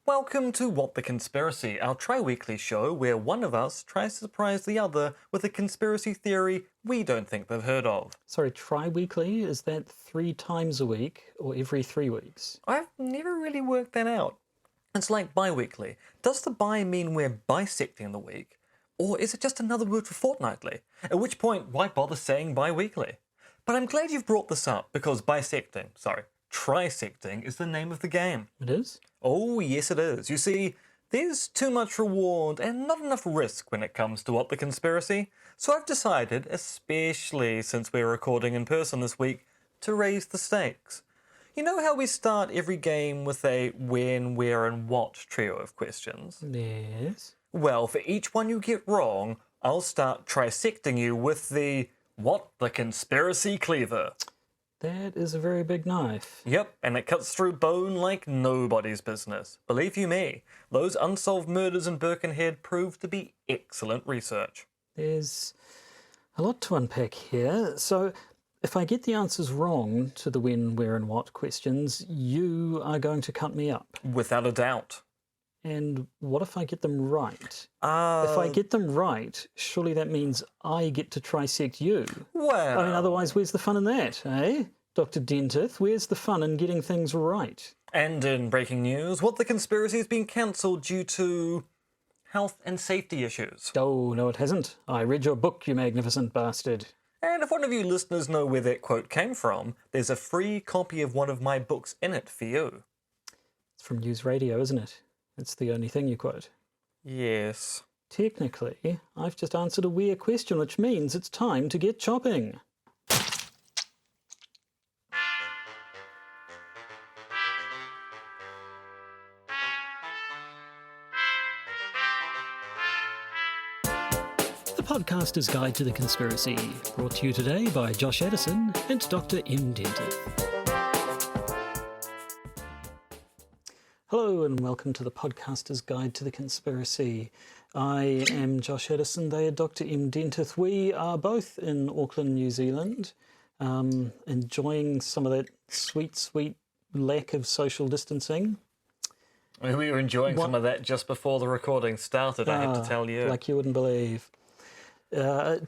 Welcome to What the Conspiracy, our tri-weekly show where one of us tries to surprise the other with a conspiracy theory we don't think they've heard of. Sorry, tri-weekly? Is that 3 times a week or every 3 weeks? I've never really worked that out. It's like bi-weekly. Does the bi mean we're bisecting the week? Or is it just another word for fortnightly? At which point, why bother saying bi-weekly? But I'm glad you've brought this up because trisecting is the name of the game. It is? Oh, yes it is. You see, there's too much reward and not enough risk when it comes to What the Conspiracy, so I've decided, especially since we're recording in person this week, to raise the stakes. You know how we start every game with a when, where and what trio of questions? Yes. Well, for each one you get wrong, I'll start trisecting you with the What the Conspiracy cleaver. That is a very big knife. Yep, and it cuts through bone like nobody's business. Believe you me, those unsolved murders in Birkenhead proved to be excellent research. There's a lot to unpack here. So, if I get the answers wrong to the when, where and what questions, you are going to cut me up. Without a doubt. And what if I get them right? If I get them right, surely that means I get to trisect you. Well... I mean, otherwise, where's the fun in that, eh? Dr. Dentith, where's the fun in getting things right? And in breaking news, What the Conspiracy has been cancelled due to health and safety issues. Oh, no it hasn't. I read your book, you magnificent bastard. And if one of you listeners know where that quote came from, there's a free copy of one of my books in it for you. It's from News Radio, isn't it? It's the only thing you quote. Yes. Technically, I've just answered a weird question, which means it's time to get chopping. The Podcaster's Guide to the Conspiracy, brought to you today by Josh Addison and Dr. M. Dentith. Hello and welcome to the Podcaster's Guide to the Conspiracy. I am Josh Addison, they are Dr. M. Dentith. We are both in Auckland, New Zealand, enjoying some of that sweet, sweet lack of social distancing. We were enjoying some of that just before the recording started, I have to tell you. Like you wouldn't believe. Are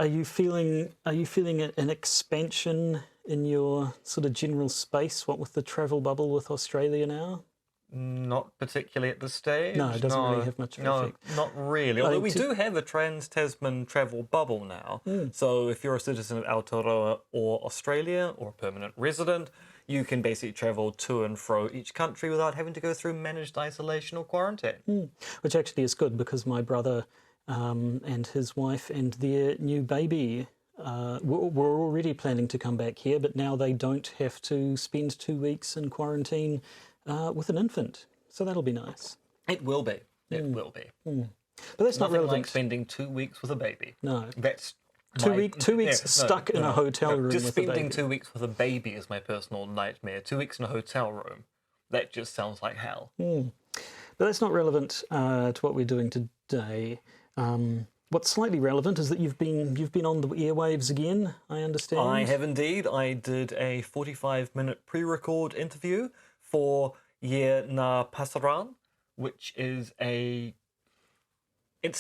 you feeling an expansion in your sort of general space, what with the travel bubble with Australia now? Not particularly at this stage. No, it doesn't really have much of an effect. No, not really. Although we do have a Trans-Tasman travel bubble now. So if you're a citizen of Aotearoa or Australia or a permanent resident, you can basically travel to and fro each country without having to go through managed isolation or quarantine. Which actually is good because my brother and his wife and their new baby were already planning to come back here, but now they don't have to spend 2 weeks in quarantine with an infant. So that'll be nice. It will be. It will be. But that's not relevant. Like spending 2 weeks with a baby. No. That's 2 weeks stuck in a hotel room just with a baby. spending 2 weeks with a baby is my personal nightmare. 2 weeks in a hotel room. That just sounds like hell. But that's not relevant to what we're doing today. What's slightly relevant is that you've been on the airwaves again, I understand. I have indeed. I did a 45-minute pre-record interview for Ye Na Pasaran, which is a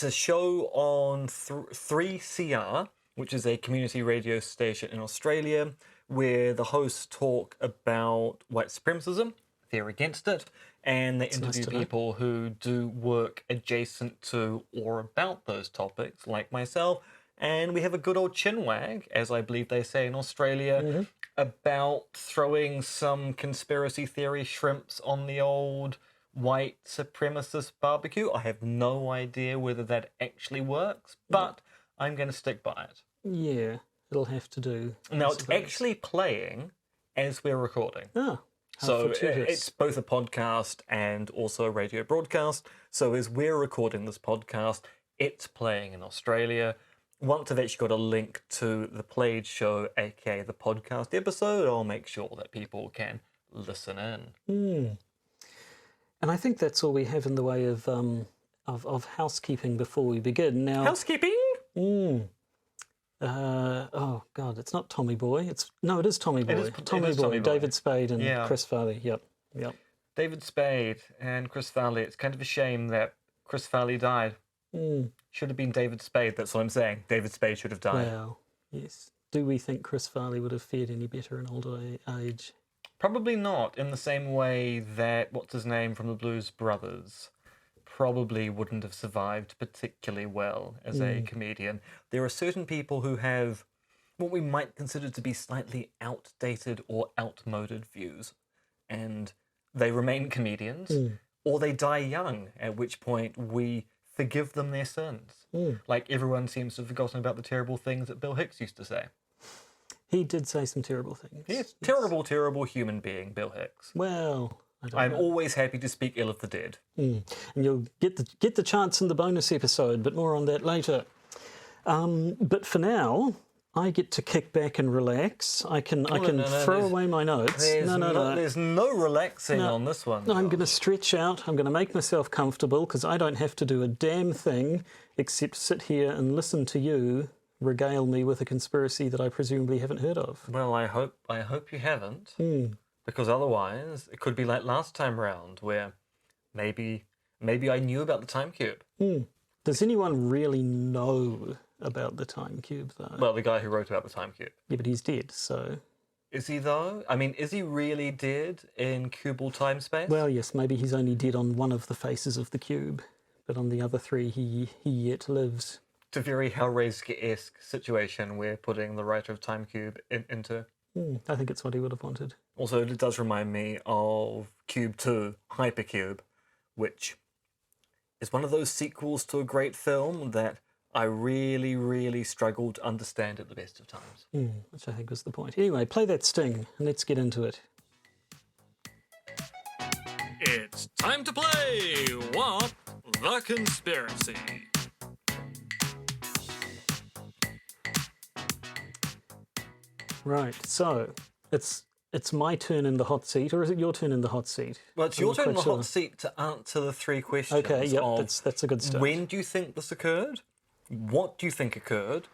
show on 3CR, which is a community radio station in Australia, where the hosts talk about white supremacism, they're against it, and they interview people who do work adjacent to or about those topics, like myself. And we have a good old chinwag, as I believe they say in Australia, about throwing some conspiracy theory shrimps on the old white supremacist barbecue. I have no idea whether that actually works, but I'm going to stick by it. Yeah, it'll have to do. Now, it's actually playing as we're recording. Oh. So it's both a podcast and also a radio broadcast. So as we're recording this podcast, it's playing in Australia. Once I've actually got a link to the played show, aka the podcast episode, I'll make sure that people can listen in. And I think that's all we have in the way of housekeeping before we begin. Now, housekeeping? Oh God, it's not Tommy Boy. It is Tommy Boy. Tommy Boy. David Spade and Chris Farley. Yep. David Spade and Chris Farley. It's kind of a shame that Chris Farley died. Should have been David Spade, that's what I'm saying. David Spade should have died. Well, yes. Do we think Chris Farley would have fared any better in older age? Probably not, in the same way that, what's his name from the Blues Brothers, probably wouldn't have survived particularly well as a comedian. There are certain people who have what we might consider to be slightly outdated or outmoded views, and they remain comedians, or they die young, at which point we forgive them their sins. Like everyone seems to have forgotten about the terrible things that Bill Hicks used to say. He did say some terrible things. Yes, terrible, terrible human being, Bill Hicks. Well, I don't I'm know. always happy to speak ill of the dead. And you'll get the chance in the bonus episode, but more on that later. But for now, I get to kick back and relax. I can throw away my notes. There's no relaxing on this one. No, I'm going to stretch out. I'm going to make myself comfortable because I don't have to do a damn thing except sit here and listen to you regale me with a conspiracy that I presumably haven't heard of. Well, I hope you haven't, because otherwise it could be like last time round, where maybe I knew about the time cube. Does anyone really know about the time cube, though? Well, the guy who wrote about the time cube. Yeah, but he's dead, so... Is he, though? I mean, is he really dead in cubal time space? Well, yes, maybe he's only dead on one of the faces of the cube, but on the other three he yet lives. It's a very Hellraiser-esque situation we're putting the writer of Time Cube into. I think it's what he would have wanted. Also, it does remind me of Cube 2, Hypercube, which is one of those sequels to a great film that I really, really struggled to understand at the best of times. Which I think was the point. Anyway, play that sting and let's get into it. It's time to play What the Conspiracy. Right, so it's my turn in the hot seat, or is it your turn in the hot seat? Well, it's your turn in the hot seat to answer the three questions. Okay, yep, of that's a good start. when do you think this occurred? What do you think occurred?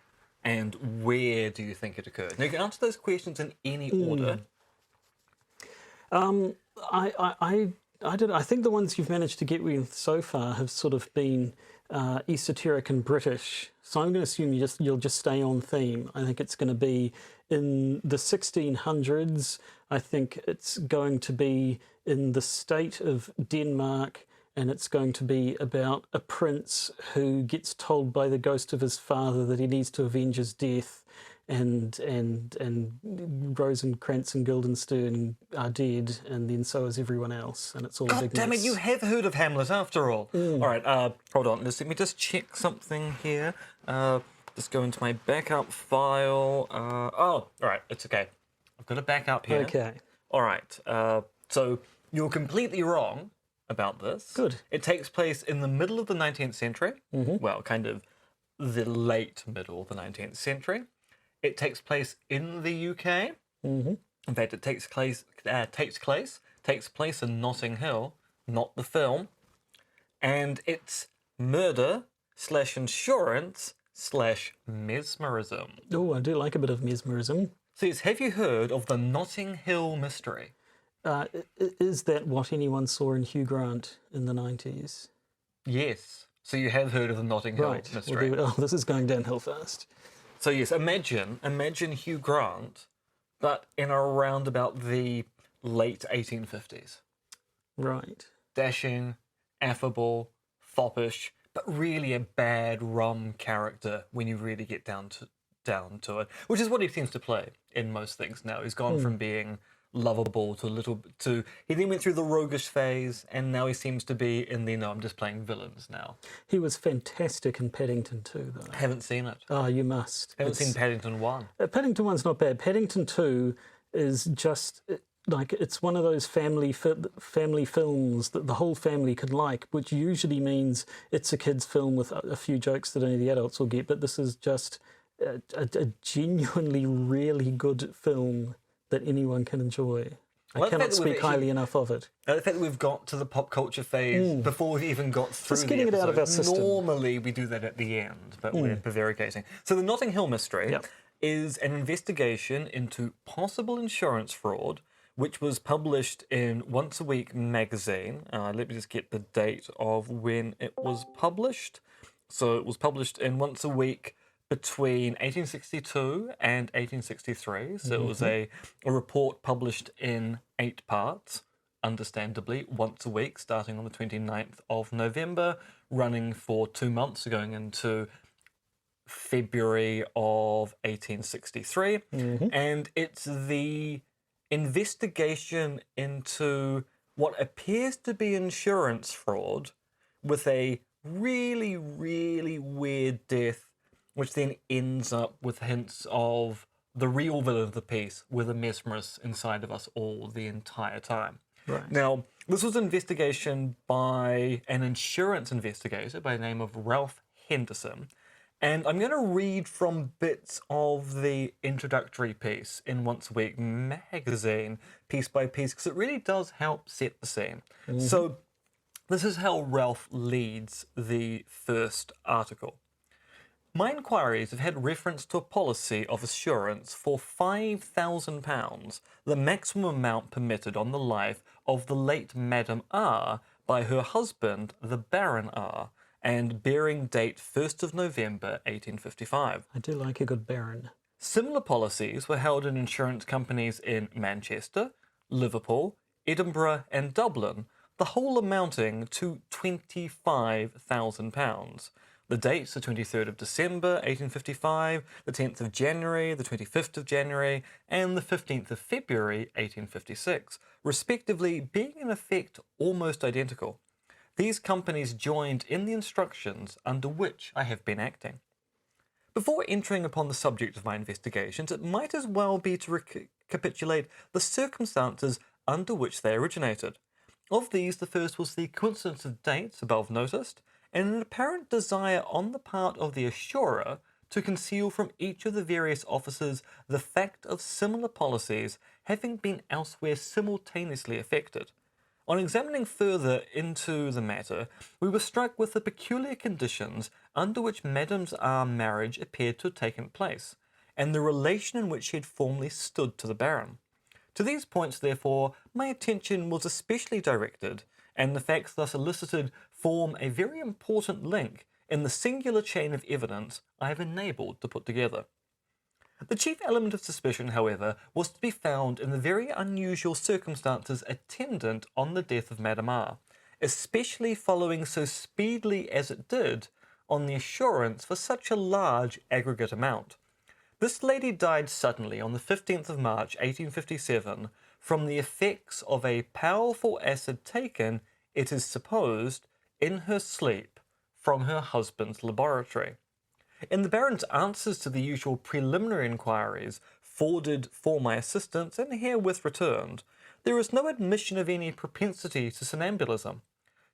And where do you think it occurred? Now, you can answer those questions in any order. I think the ones you've managed to get with so far have sort of been esoteric and British. So I'm going to assume you'll just stay on theme. I think it's going to be in the 1600s. I think it's going to be in the state of Denmark, and it's going to be about a prince who gets told by the ghost of his father that he needs to avenge his death, and Rosencrantz and Guildenstern are dead, and then so is everyone else, and it's all a God big damn it, mess. you have heard of Hamlet after all. All right, hold on. Let me just check something here. Just go into my backup file. All right, it's okay. I've got a backup here. Okay. All right, so you're completely wrong about this. Good. It takes place in the middle of the 19th century. Well, kind of the late middle of the 19th century. It takes place in the UK. In fact, it takes place in Notting Hill, not the film. And it's murder / insurance / mesmerism. Oh, I do like a bit of mesmerism. So, yes, have you heard of the Notting Hill mystery? Is that what anyone saw in Hugh Grant in the 90s? Yes. So you have heard of the Notting Hill Right. mystery. This is going downhill fast. So yes, imagine Hugh Grant, but in around about the late 1850s. Right. Dashing, affable, foppish, but really a bad rum character when you really get down to it, which is what he seems to play in most things now. He's gone from being lovable to he then went through the roguish phase, and now he seems to be in the I'm just playing villains now. He was fantastic in Paddington 2, though. Haven't seen it. Oh, you must. Haven't seen Paddington 1. Paddington 1's not bad. Paddington 2 is just like, it's one of those family films that the whole family could like, which usually means it's a kid's film with a few jokes that only the adults will get, but this is just a genuinely really good film that anyone can enjoy. I cannot speak highly enough of it. The fact that we've got to the pop culture phase before we've even got through Just getting the it out of our episode. system. Normally we do that at the end, but we're prevaricating. So the Notting Hill mystery is an investigation into possible insurance fraud which was published in Once a Week magazine. Let me just get the date of when it was published. So it was published in Once a Week between 1862 and 1863. So it was a report published in 8 parts, understandably, once a week, starting on the 29th of November, running for 2 months, going into February of 1863. And it's the investigation into what appears to be insurance fraud with a really, really weird death, which then ends up with hints of the real villain of the piece, with a mesmerist inside of us all the entire time. Right. Now, this was an investigation by an insurance investigator by the name of Ralph Henderson. And I'm going to read from bits of the introductory piece in Once a Week magazine, piece by piece, because it really does help set the scene. So this is how Ralph leads the first article. My inquiries have had reference to a policy of assurance for £5,000, the maximum amount permitted on the life of the late Madame R by her husband, the Baron R, and bearing date 1st of November 1855. I do like a good Baron. Similar policies were held in insurance companies in Manchester, Liverpool, Edinburgh and Dublin, the whole amounting to £25,000. The dates, the 23rd of December 1855, the 10th of January, the 25th of January, and the 15th of February 1856, respectively, being in effect almost identical. These companies joined in the instructions under which I have been acting. Before entering upon the subject of my investigations, it might as well be to recapitulate the circumstances under which they originated. Of these, the first was the coincidence of dates above noticed, and an apparent desire on the part of the assurer to conceal from each of the various officers the fact of similar policies having been elsewhere simultaneously effected. On examining further into the matter, we were struck with the peculiar conditions under which Madame's R marriage appeared to have taken place, and the relation in which she had formerly stood to the Baron. To these points, therefore, my attention was especially directed, and the facts thus elicited form a very important link in the singular chain of evidence I have enabled to put together. The chief element of suspicion, however, was to be found in the very unusual circumstances attendant on the death of Madame R, especially following so speedily as it did on the assurance for such a large aggregate amount. This lady died suddenly on the 15th of March 1857 from the effects of a powerful acid taken, it is supposed, in her sleep from her husband's laboratory. In the Baron's answers to the usual preliminary inquiries forwarded for my assistance and herewith returned, there is no admission of any propensity to somnambulism.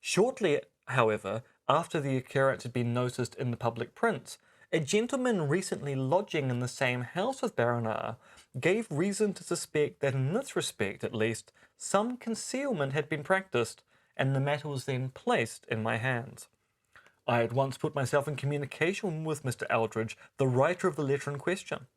Shortly, however, after the occurrence had been noticed in the public prints, a gentleman recently lodging in the same house with Baron R gave reason to suspect that in this respect, at least, some concealment had been practised, and the matter was then placed in my hands. I at once put myself in communication with Mr. Aldridge, the writer of the letter in question.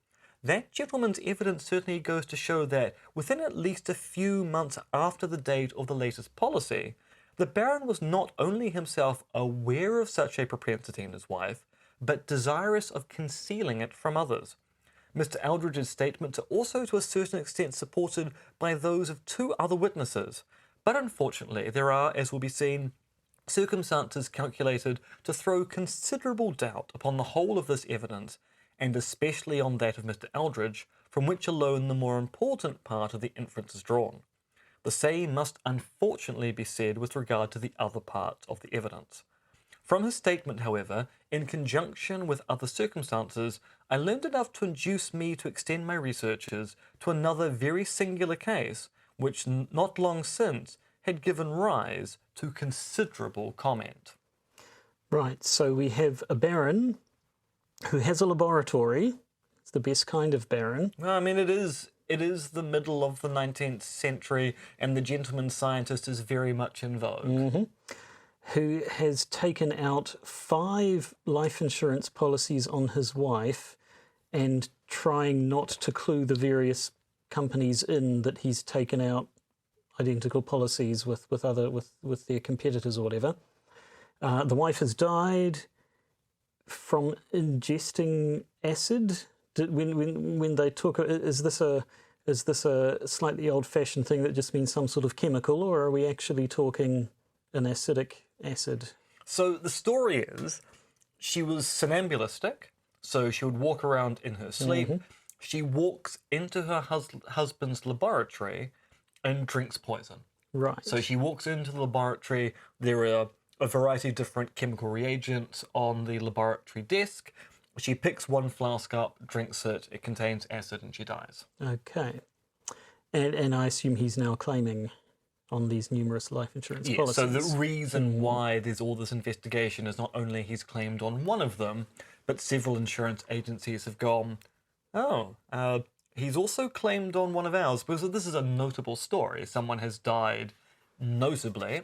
That gentleman's evidence certainly goes to show that, within at least a few months after the date of the latest policy, the Baron was not only himself aware of such a propensity in his wife, but desirous of concealing it from others. Mr. Aldridge's statements are also to a certain extent supported by those of 2 other witnesses, but unfortunately there are, as will be seen, circumstances calculated to throw considerable doubt upon the whole of this evidence, and especially on that of Mr. Aldridge, from which alone the more important part of the inference is drawn. The same must unfortunately be said with regard to the other parts of the evidence. From his statement, however, in conjunction with other circumstances, I learned enough to induce me to extend my researches to another very singular case, which not long since had given rise to considerable comment. Right, so we have a Baron who has a laboratory. It's the best kind of Baron. I mean, it is the middle of the 19th century, and the gentleman scientist is very much in vogue. Who has taken out 5 life insurance policies on his wife and trying not to clue the various companies in that he's taken out identical policies with their competitors or whatever. The wife has died from ingesting acid. When they talk, is this a slightly old-fashioned thing that just means some sort of chemical, or are we actually talking an acidic acid? So the story is, she was somnambulistic, so she would walk around in her sleep. She walks into her husband's laboratory and drinks poison. Right. So she walks into the laboratory. There are a variety of different chemical reagents on the laboratory desk. She picks one flask up, drinks it. It contains acid, and she dies. Okay. And I assume he's now claiming on these numerous life insurance policies. So the reason why there's all this investigation is not only he's claimed on one of them, but several insurance agencies have gone, he's also claimed on one of ours, because this is a notable story. Someone has died notably,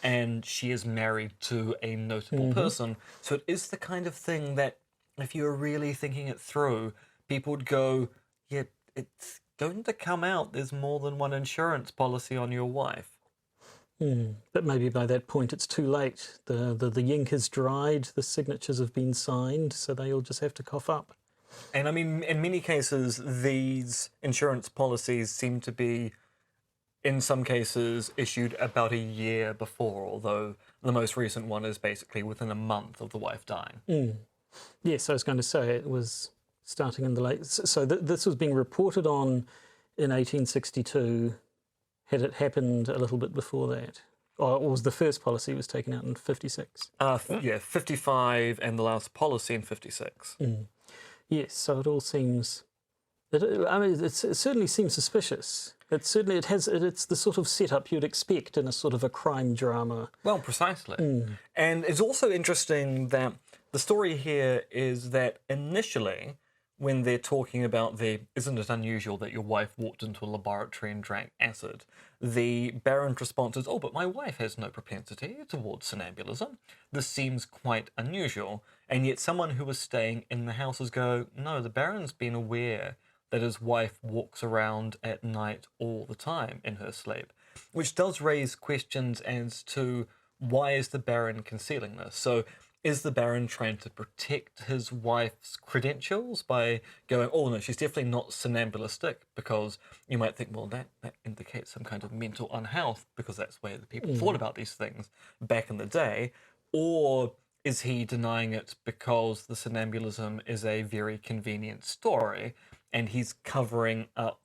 and she is married to a notable person. So it is the kind of thing that, if you're really thinking it through, people would go, yeah, it's going to come out there's more than one insurance policy on your wife. But maybe by that point it's too late. The ink is dried, the signatures have been signed, so they all just have to cough up. And I mean, in many cases, these insurance policies seem to be, in some cases, issued about a year before, although the most recent one is basically within a month of the wife dying. Yes, I was going to say it was starting in the late... So this was being reported on in 1862. Had it happened a little bit before that? Or was the first policy was taken out in 56? 55, and the last policy in 56. Yes, so it all seems... it certainly seems suspicious. It's the sort of setup you'd expect in a sort of a crime drama. Well, precisely. And it's also interesting that the story here is that initially, when they're talking about isn't it unusual that your wife walked into a laboratory and drank acid, the Baron's response is, but my wife has no propensity towards somnambulism. This seems quite unusual. And yet someone who was staying in the houses go, no, the Baron's been aware that his wife walks around at night all the time in her sleep, which does raise questions as to why is the Baron concealing this? So is the Baron trying to protect his wife's credentials by going, oh no, she's definitely not somnambulistic, because you might think, well, that indicates some kind of mental unhealth, because that's where the people thought about these things back in the day. Or is he denying it because the somnambulism is a very convenient story, and he's covering up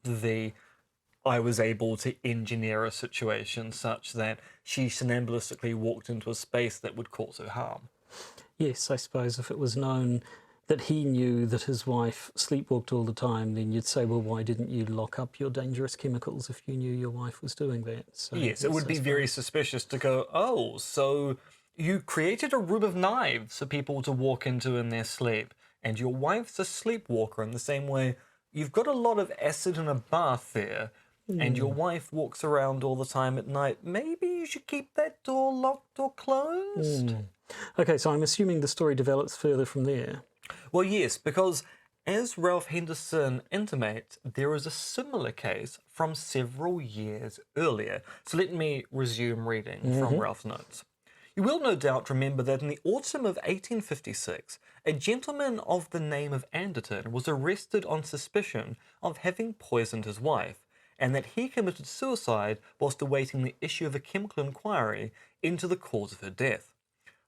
I was able to engineer a situation such that she somnambulistically walked into a space that would cause her harm? Yes, I suppose if it was known that he knew that his wife sleepwalked all the time, then you'd say, well, why didn't you lock up your dangerous chemicals if you knew your wife was doing that? So, yes, it would be very suspicious to go, so you created a room of knives for people to walk into in their sleep, and your wife's a sleepwalker in the same way. You've got a lot of acid in a bath there, and your wife walks around all the time at night. Maybe you should keep that door locked or closed? Okay, so I'm assuming the story develops further from there. Well, yes, because as Ralph Henderson intimates, there is a similar case from several years earlier. So let me resume reading from Ralph's notes. You will no doubt remember that in the autumn of 1856, a gentleman of the name of Anderton was arrested on suspicion of having poisoned his wife, and that he committed suicide whilst awaiting the issue of a chemical inquiry into the cause of her death.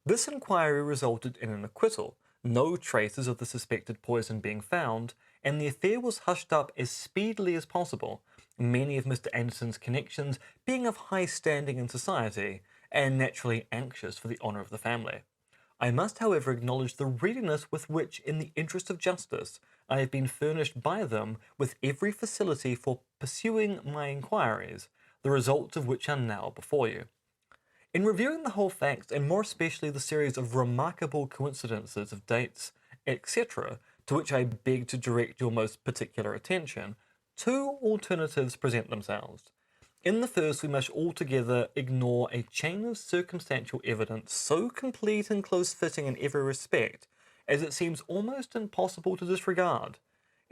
This inquiry resulted in an acquittal, no traces of the suspected poison being found, and the affair was hushed up as speedily as possible, many of Mr. Anderson's connections being of high standing in society, and naturally anxious for the honour of the family. I must, however, acknowledge the readiness with which, in the interest of justice, I have been furnished by them with every facility for pursuing my inquiries, the results of which are now before you. In reviewing the whole facts, and more especially the series of remarkable coincidences of dates, etc., to which I beg to direct your most particular attention, two alternatives present themselves. In the first, we must altogether ignore a chain of circumstantial evidence so complete and close-fitting in every respect, as it seems almost impossible to disregard.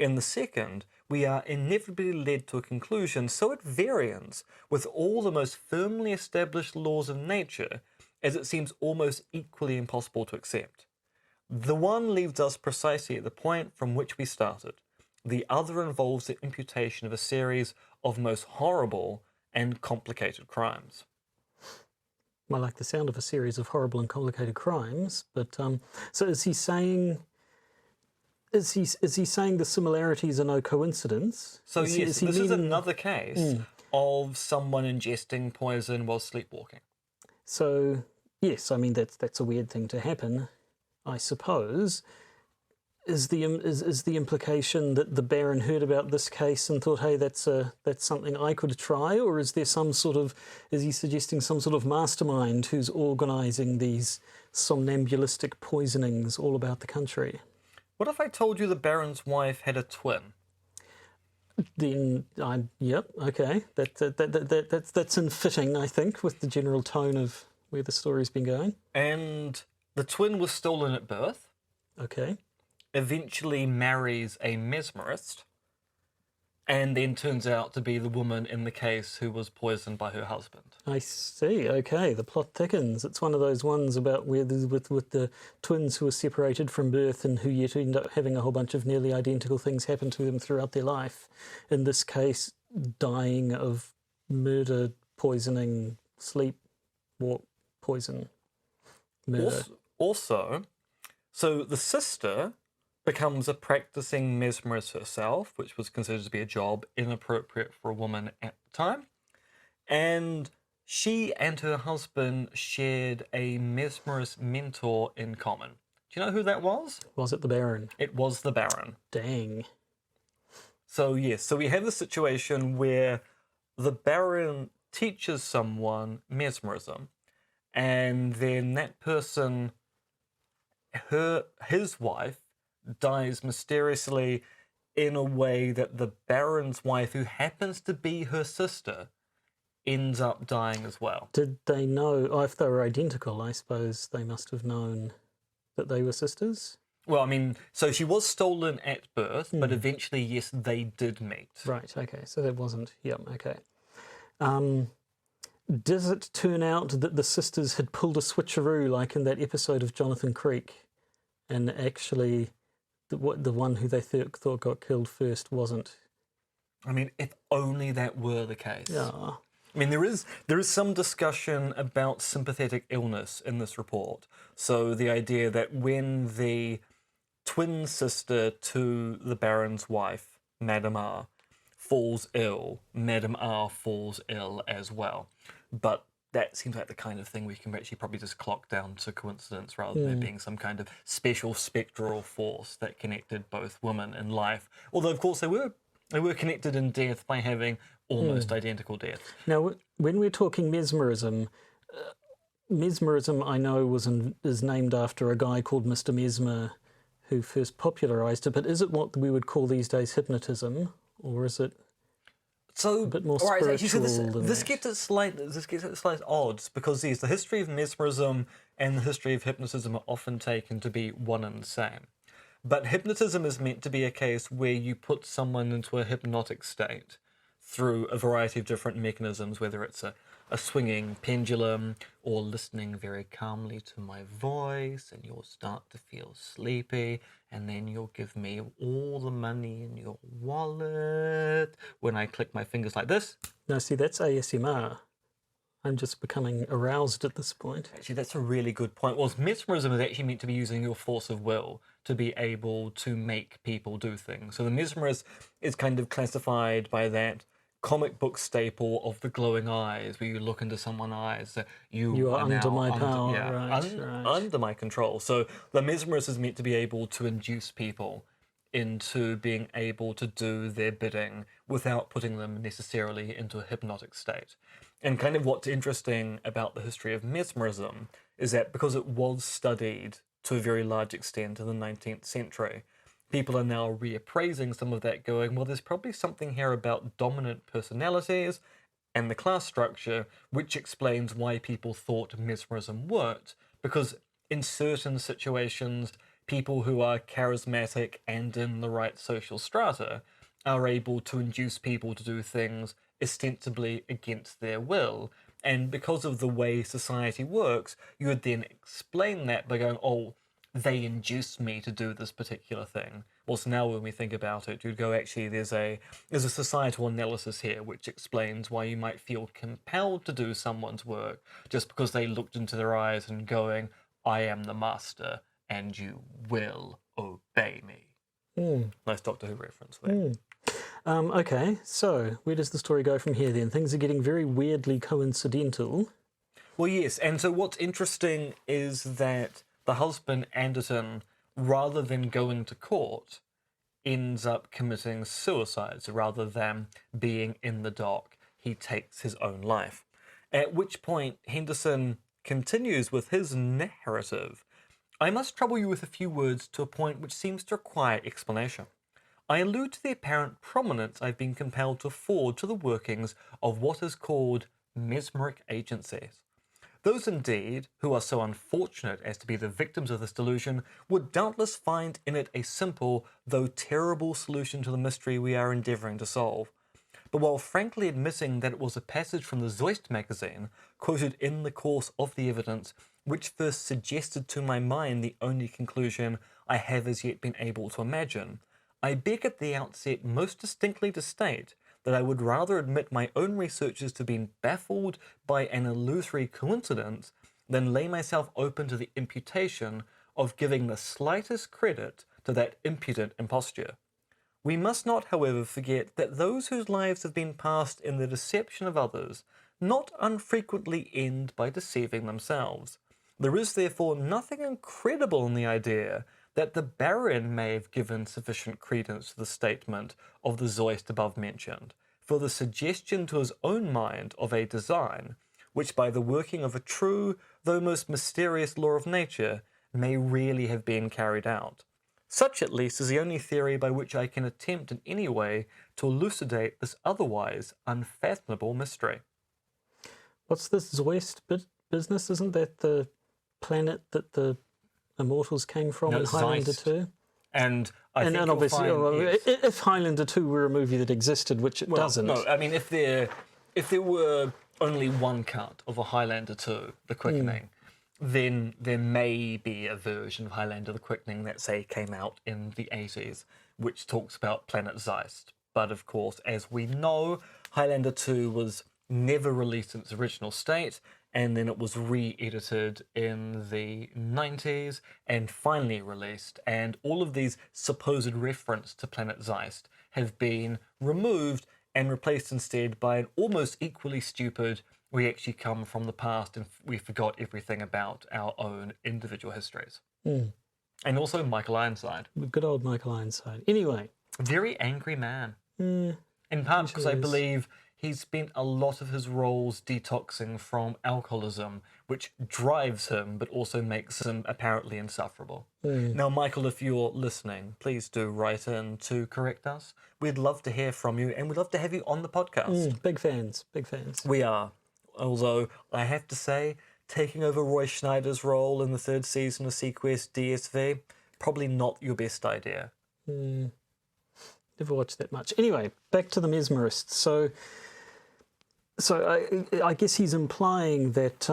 In the second, we are inevitably led to a conclusion so at variance with all the most firmly established laws of nature as it seems almost equally impossible to accept. The one leaves us precisely at the point from which we started. The other involves the imputation of a series of most horrible and complicated crimes. I like the sound of a series of horrible and complicated crimes, but so is he saying? Is he saying the similarities are no coincidence? So is yes, he this is meaning- another case of someone ingesting poison while sleepwalking. So yes, I mean that's a weird thing to happen, I suppose. Is the implication that the Baron heard about this case and thought, hey, that's something I could try, or is there is he suggesting some sort of mastermind who's organising these somnambulistic poisonings all about the country? What if I told you the Baron's wife had a twin? Then yep, okay, that's fitting, I think, with the general tone of where the story's been going. And the twin was stolen at birth, Okay. eventually marries a mesmerist, and then turns out to be the woman in the case who was poisoned by her husband. I see. Okay, the plot thickens. It's one of those ones about where with the twins who are separated from birth and who yet end up having a whole bunch of nearly identical things happen to them throughout their life. In this case, dying of murder, poisoning, sleep, walk, poison, murder. Also, so the sister becomes a practicing mesmerist herself, which was considered to be a job inappropriate for a woman at the time. And she and her husband shared a mesmerist mentor in common. Do you know who that was? Was it the Baron? It was the Baron. Dang. So yes, so we have the situation where the Baron teaches someone mesmerism, and then that person, his wife, dies mysteriously in a way that the Baron's wife, who happens to be her sister, ends up dying as well. Did they know? Oh, if they were identical, I suppose they must have known that they were sisters. Well, I mean, so she was stolen at birth, but eventually, yes, they did meet. Right, okay, so that wasn't... Yep, okay. Does it turn out that the sisters had pulled a switcheroo like in that episode of Jonathan Creek, and actually the one who they thought got killed first wasn't? I mean, if only that were the case. Yeah. I mean, there is some discussion about sympathetic illness in this report. So the idea that when the twin sister to the Baron's wife, Madame R, falls ill, Madame R falls ill as well. But that seems like the kind of thing we can actually probably just clock down to coincidence rather than there being some kind of special spectral force that connected both women in life. Although, of course, they were connected in death by having almost identical deaths. Now, when we're talking mesmerism, mesmerism I know is named after a guy called Mr. Mesmer who first popularised it, but is it what we would call these days hypnotism, or is it So, a bit more all right, spiritual so than this that? gets at slight odds because the history of mesmerism and the history of hypnotism are often taken to be one and the same. But hypnotism is meant to be a case where you put someone into a hypnotic state through a variety of different mechanisms, whether it's a swinging pendulum or listening very calmly to my voice, and you'll start to feel sleepy, and then you'll give me all the money in your wallet when I click my fingers like this. No, see, that's ASMR. I'm just becoming aroused at this point. Actually, that's a really good point. Well, mesmerism is actually meant to be using your force of will to be able to make people do things. So the mesmerist is kind of classified by that comic book staple of the glowing eyes, where you look into someone's eyes. You are under now my power, right. under my control. So the mesmerist is meant to be able to induce people into being able to do their bidding without putting them necessarily into a hypnotic state. And kind of what's interesting about the history of mesmerism is that because it was studied to a very large extent in the 19th century, people are now reappraising some of that, going, well, there's probably something here about dominant personalities and the class structure, which explains why people thought mesmerism worked, because in certain situations, people who are charismatic and in the right social strata are able to induce people to do things ostensibly against their will. And because of the way society works, you would then explain that by going, oh, they induced me to do this particular thing. Well, so now when we think about it, you'd go, actually, there's a societal analysis here which explains why you might feel compelled to do someone's work just because they looked into their eyes and going, I am the master and you will obey me. Nice Doctor Who reference there. Okay, so where does the story go from here then? Things are getting very weirdly coincidental. Well, yes, and so what's interesting is that the husband, Anderton, rather than going to court, ends up committing suicide. So rather than being in the dock, he takes his own life. At which point, Henderson continues with his narrative. I must trouble you with a few words to a point which seems to require explanation. I allude to the apparent prominence I've been compelled to afford to the workings of what is called mesmeric agencies. Those, indeed, who are so unfortunate as to be the victims of this delusion would doubtless find in it a simple, though terrible solution to the mystery we are endeavouring to solve. But while frankly admitting that it was a passage from the Zeust magazine, quoted in the course of the evidence, which first suggested to my mind the only conclusion I have as yet been able to imagine, I beg at the outset most distinctly to state that I would rather admit my own researches to be baffled by an illusory coincidence than lay myself open to the imputation of giving the slightest credit to that impudent imposture. We must not, however, forget that those whose lives have been passed in the deception of others not unfrequently end by deceiving themselves. There is therefore nothing incredible in the idea that the Baron may have given sufficient credence to the statement of the Zeust above mentioned, for the suggestion to his own mind of a design, which by the working of a true, though most mysterious law of nature, may really have been carried out. Such at least is the only theory by which I can attempt in any way to elucidate this otherwise unfathomable mystery. What's this Zeust business? Isn't that the planet that the Immortals came from in Highlander Zeist. 2? And I think you'll obviously, find, yes. if Highlander 2 were a movie that existed, which it doesn't. No, I mean, if there were only one cut of a Highlander 2, The Quickening, then there may be a version of Highlander The Quickening that, say, came out in the 80s, which talks about Planet Zeist. But of course, as we know, Highlander 2 was never released in its original state, and then it was re-edited in the 90s and finally released, and all of these supposed reference to Planet Zeist have been removed and replaced instead by an almost equally stupid, we actually come from the past and we forgot everything about our own individual histories. And also Michael Ironside. Good old Michael Ironside. Anyway. Very angry man. In part because I believe he's spent a lot of his roles detoxing from alcoholism, which drives him, but also makes him apparently insufferable. Now, Michael, if you're listening, please do write in to correct us. We'd love to hear from you, and we'd love to have you on the podcast. Big fans, big fans. We are. Although, I have to say, taking over Roy Schneider's role in the 3rd season of Sequest DSV, probably not your best idea. Never watched that much. Anyway, back to the mesmerists. So I guess he's implying that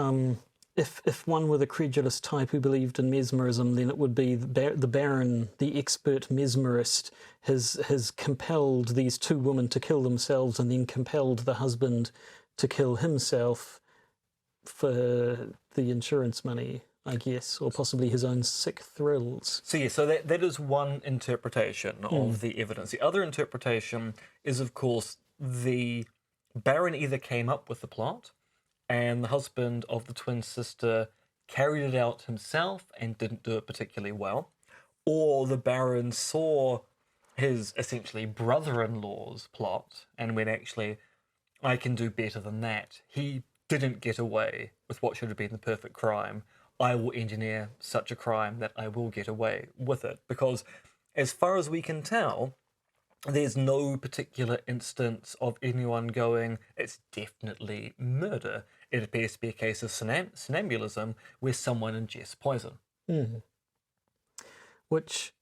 if one were the credulous type who believed in mesmerism, then it would be the Baron, the expert mesmerist, has compelled these two women to kill themselves and then compelled the husband to kill himself for the insurance money, I guess, or possibly his own sick thrills. So yeah, so that is one interpretation of the evidence. The other interpretation is, of course, the Baron either came up with the plot and the husband of the twin sister carried it out himself and didn't do it particularly well, or the Baron saw his essentially brother-in-law's plot and went, actually, I can do better than that. He didn't get away with what should have been the perfect crime. I will engineer such a crime that I will get away with it. Because as far as we can tell, there's no particular instance of anyone going, it's definitely murder. It appears to be a case of somnambulism where someone ingests poison. which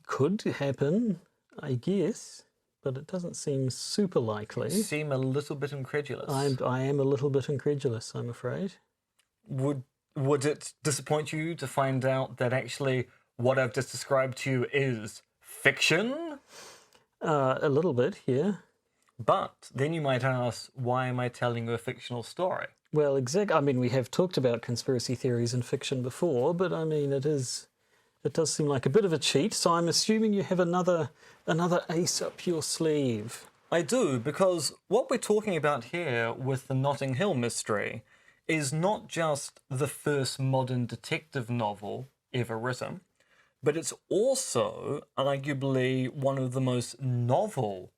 could happen, I guess, but it doesn't seem super likely. You seem a little bit incredulous. I am a little bit incredulous, I'm afraid. Would it disappoint you to find out that actually what I've just described to you is fiction? A little bit, yeah. But then you might ask, why am I telling you a fictional story? Well, I mean, we have talked about conspiracy theories in fiction before, but I mean, it does seem like a bit of a cheat. So I'm assuming you have another ace up your sleeve. I do, because what we're talking about here with the Notting Hill mystery is not just the first modern detective novel ever written, but it's also arguably one of the most novel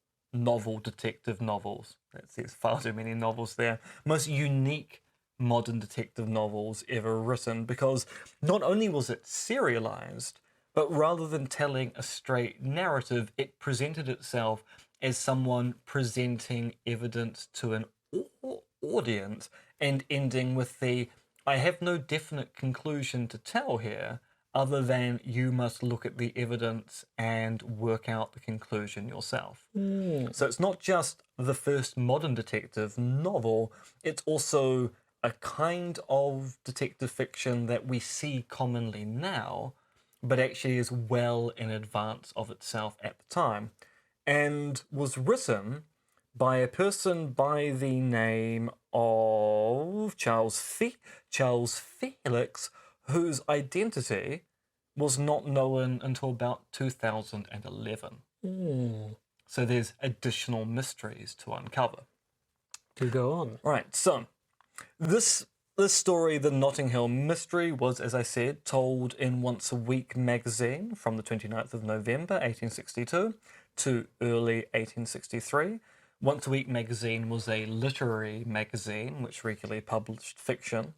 detective novels. There's far too many novels there. Most unique modern detective novels ever written, because not only was it serialized, but rather than telling a straight narrative, it presented itself as someone presenting evidence to an audience and ending with the, I have no definite conclusion to tell here, other than you must look at the evidence and work out the conclusion yourself. So it's not just the first modern detective novel, it's also a kind of detective fiction that we see commonly now, but actually is well in advance of itself at the time, and was written by a person by the name of Charles Felix, whose identity was not known until about 2011. So there's additional mysteries to uncover. Do go on. Right, so this story, the Notting Hill Mystery, was, as I said, told in Once a Week magazine from the 29th of November 1862 to early 1863. Once a Week magazine was a literary magazine which regularly published fiction.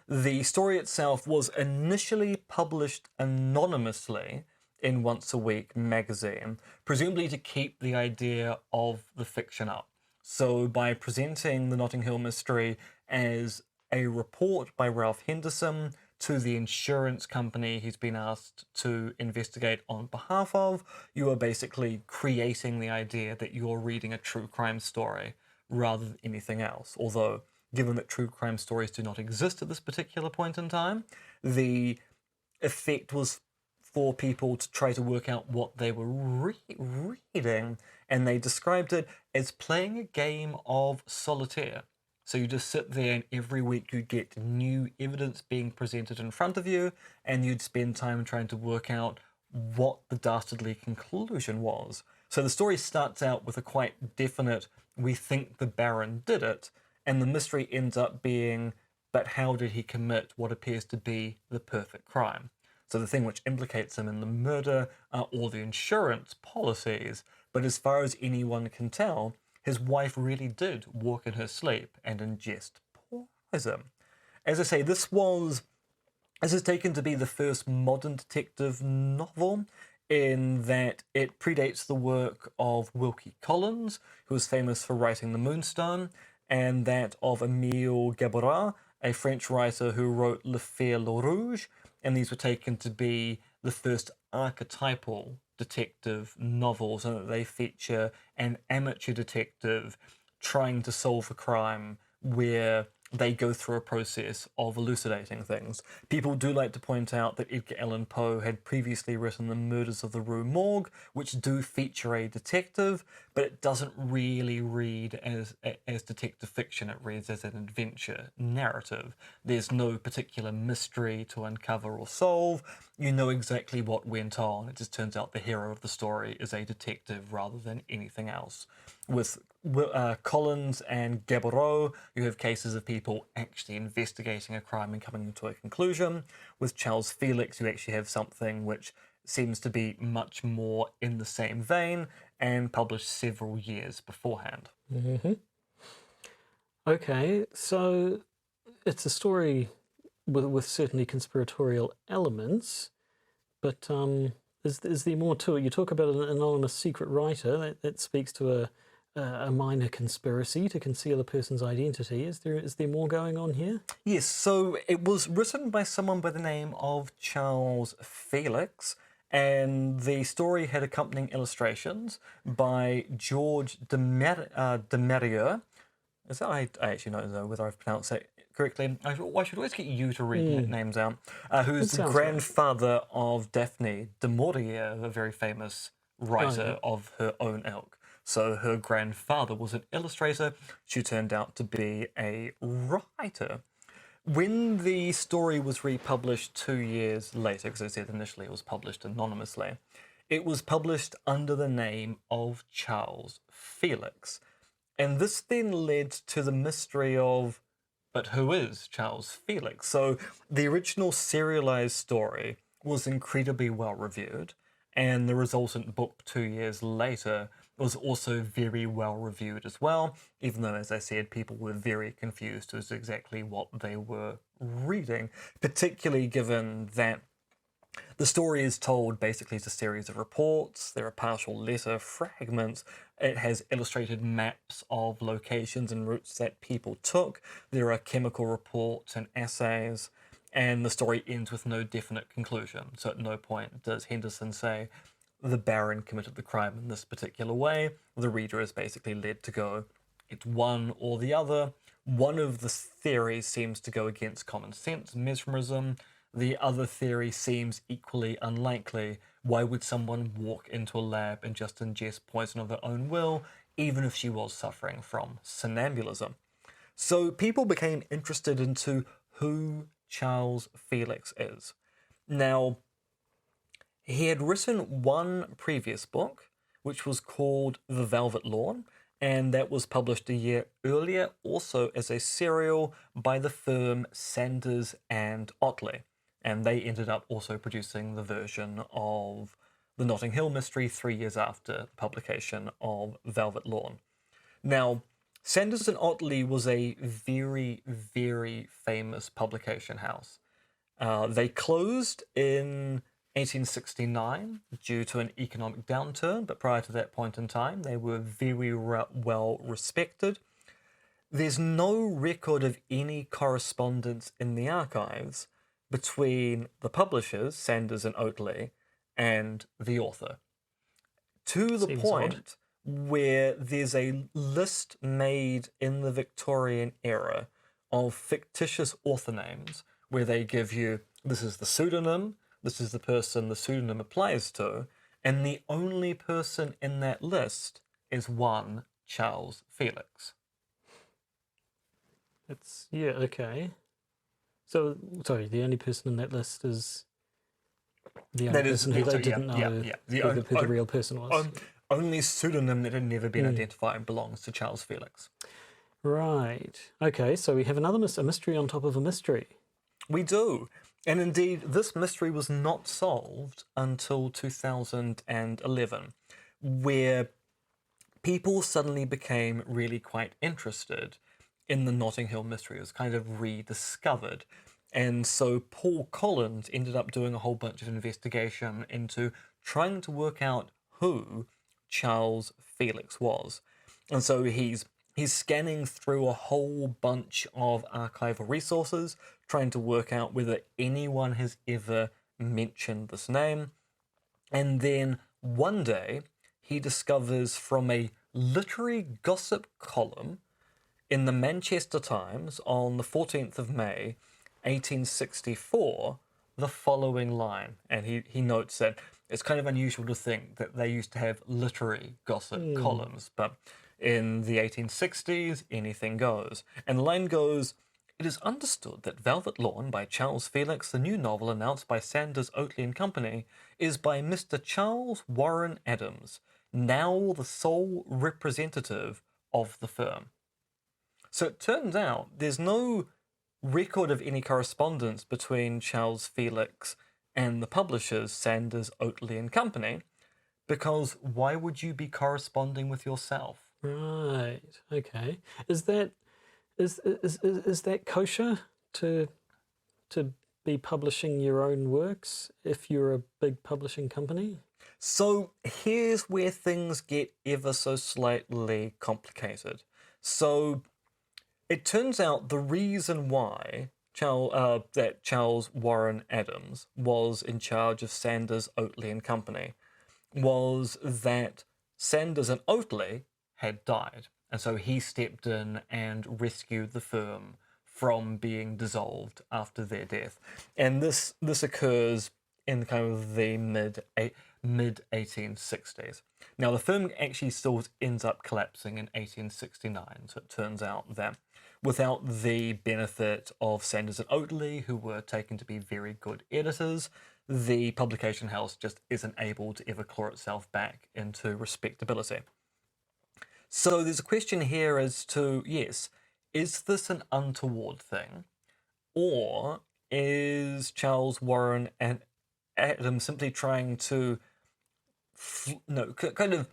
The story itself was initially published anonymously in Once a Week magazine, presumably to keep the idea of the fiction up. So by presenting the Notting Hill Mystery as a report by Ralph Henderson to the insurance company he's been asked to investigate on behalf of, you are basically creating the idea that you're reading a true crime story rather than anything else. Although, given that true crime stories do not exist at this particular point in time, the effect was for people to try to work out what they were reading, and they described it as playing a game of solitaire. So you just sit there and every week you'd get new evidence being presented in front of you, and you'd spend time trying to work out what the dastardly conclusion was. So the story starts out with a quite definite, we think the Baron did it, and the mystery ends up being, but how did he commit what appears to be the perfect crime? So the thing which implicates him in the murder are all the insurance policies, but as far as anyone can tell, his wife really did walk in her sleep and ingest poison. As I say, this is taken to be the first modern detective novel in that it predates the work of Wilkie Collins, who was famous for writing The Moonstone, and that of Émile Gabourat, a French writer who wrote Le Fer le Rouge, and these were taken to be the first archetypal detective novels, and that they feature an amateur detective trying to solve a crime where they go through a process of elucidating things. People do like to point out that Edgar Allan Poe had previously written The Murders of the Rue Morgue, which do feature a detective, but it doesn't really read as detective fiction. It reads as an adventure narrative. There's no particular mystery to uncover or solve. You know exactly what went on. It just turns out the hero of the story is a detective rather than anything else. With Collins and Gabourat, you have cases of people actually investigating a crime and coming to a conclusion. With Charles Felix, you actually have something which seems to be much more in the same vein and published several years beforehand. Okay, so it's a story with certainly conspiratorial elements, but is there more to it? You talk about an anonymous secret writer that speaks to a minor conspiracy to conceal a person's identity. Is there more going on here? Yes, so it was written by someone by the name of Charles Felix, and the story had accompanying illustrations by George Demerieux. Is that I actually don't know whether I've pronounced that correctly. I should always get you to read names out. Who's the grandfather of Daphne du Maurier, a very famous writer of her own ilk. So her grandfather was an illustrator. She turned out to be a writer. When the story was republished 2 years later, because I said initially it was published anonymously, it was published under the name of Charles Felix. And this then led to the mystery of, but who is Charles Felix? So the original serialized story was incredibly well reviewed, and the resultant book 2 years later was also very well reviewed as well, even though, as I said, people were very confused as to exactly what they were reading, particularly given that the story is told basically as a series of reports. There are partial letter fragments. It has illustrated maps of locations and routes that people took. There are chemical reports and assays, and the story ends with no definite conclusion. So at no point does Henderson say, the Baron committed the crime in this particular way. The reader is basically led to go, it's one or the other. One of the theories seems to go against common sense, mesmerism. The other theory seems equally unlikely. Why would someone walk into a lab and just ingest poison of their own will, even if she was suffering from somnambulism? So people became interested into who Charles Felix is. Now, he had written one previous book, which was called The Velvet Lawn, and that was published a year earlier, also as a serial by the firm Sanders and Otley. And they ended up also producing the version of The Notting Hill Mystery 3 years after the publication of Velvet Lawn. Now, Sanders and Otley was a very, very famous publication house. They closed in 1869 due to an economic downturn, but prior to that point in time, they were very well respected. There's no record of any correspondence in the archives between the publishers, Sanders and Otley, and the author. To the point where there's a list made in the Victorian era of fictitious author names where they give you, this is the pseudonym, this is the person the pseudonym applies to, and the only person in that list is one Charles Felix. Okay. So, sorry, the only person in that list is the only person who they didn't know who the real person was. Only pseudonym that had never been identified belongs to Charles Felix. Right. Okay, so we have a mystery on top of a mystery. We do. And indeed, this mystery was not solved until 2011, where people suddenly became really quite interested in the Notting Hill mystery. It was kind of rediscovered. And so Paul Collins ended up doing a whole bunch of investigation into trying to work out who Charles Felix was. And so he's scanning through a whole bunch of archival resources, trying to work out whether anyone has ever mentioned this name. And then one day, he discovers from a literary gossip column in the Manchester Times on the 14th of May, 1864, the following line. And he notes that it's kind of unusual to think that they used to have literary gossip columns, but in the 1860s, anything goes. And the line goes, "It is understood that Velvet Lawn by Charles Felix, the new novel announced by Sanders, Otley and Company, is by Mr. Charles Warren Adams, now the sole representative of the firm." So it turns out there's no record of any correspondence between Charles Felix and the publishers, Sanders, Otley and Company, because why would you be corresponding with yourself? Right. Okay. Is that kosher to be publishing your own works if you're a big publishing company? So here's where things get ever so slightly complicated. So it turns out the reason why that Charles Warren Adams was in charge of Sanders, Oatley and Company was that Sanders and Oatley had died. And so he stepped in and rescued the firm from being dissolved after their death. And this occurs in kind of the mid 1860s. Now the firm actually still ends up collapsing in 1869. So it turns out that without the benefit of Sanders and Oatley, who were taken to be very good editors, the publication house just isn't able to ever claw itself back into respectability. So there's a question here as to, yes, is this an untoward thing? Or is Charles Warren and Adams simply trying to kind of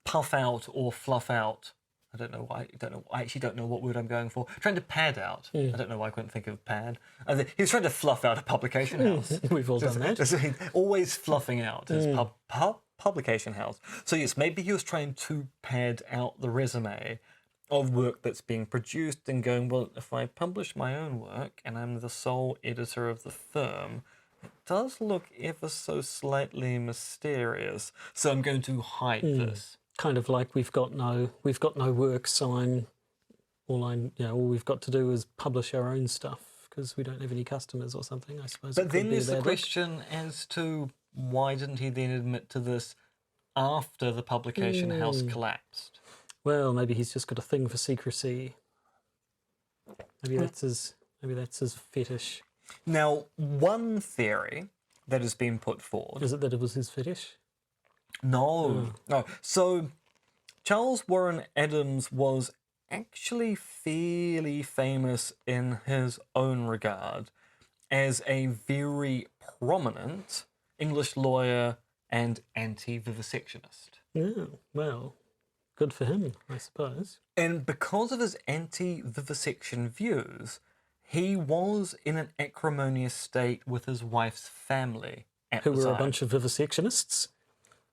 puff out or fluff out? I don't know why. I actually don't know what word I'm going for. Trying to pad out. I don't know why I couldn't think of pad. He was trying to fluff out a publication house. We've all done that. Always fluffing out his publication house. So yes, maybe he was trying to pad out the resume of work that's being produced and going, well, if I publish my own work and I'm the sole editor of the firm, it does look ever so slightly mysterious. So I'm going to hide this. Kind of like we've got no work, so all we've got to do is publish our own stuff because we don't have any customers or something, I suppose. But then there's the question as to why didn't he then admit to this after the publication house collapsed? Well, maybe he's just got a thing for secrecy. Maybe that's his fetish. Now, one theory that has been put forward... Is it that it was his fetish? No. So, Charles Warren Adams was actually fairly famous in his own regard as a very prominent English lawyer and anti-vivisectionist. Yeah, well, good for him, I suppose. And because of his anti-vivisection views, he was in an acrimonious state with his wife's family at the time. Who were a bunch of vivisectionists?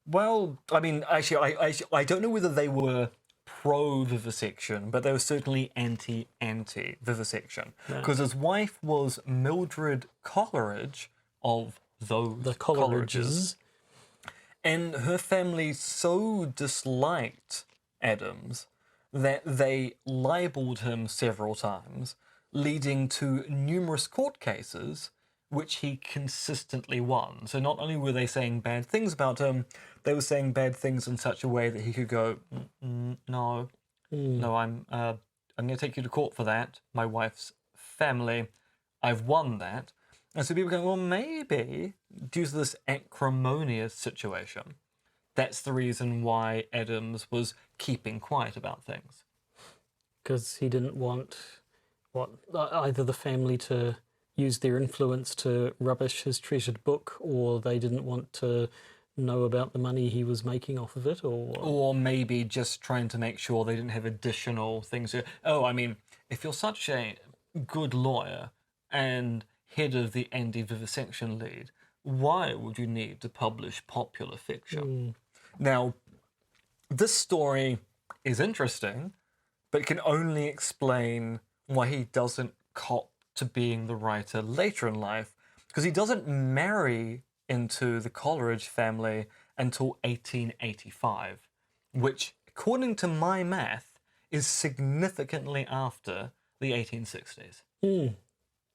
Well, I mean, actually, I don't know whether they were pro-vivisection, but they were certainly anti-vivisection. Because his wife was Mildred Coleridge of the Coleridges. And her family so disliked Adams that they libelled him several times, leading to numerous court cases which he consistently won. So not only were they saying bad things about him, they were saying bad things in such a way that he could go, no, I'm going to take you to court for that. My wife's family, I've won that. And so people go, well, maybe due to this acrimonious situation, that's the reason why Adams was keeping quiet about things. Because he didn't want either the family to use their influence to rubbish his treasured book, or they didn't want to know about the money he was making off of it, or maybe just trying to make sure they didn't have additional things. Oh, I mean, if you're such a good lawyer and head of the anti-vivisection league, why would you need to publish popular fiction? Now, this story is interesting, but can only explain why he doesn't cop to being the writer later in life, because he doesn't marry into the Coleridge family until 1885, which, according to my math, is significantly after the 1860s.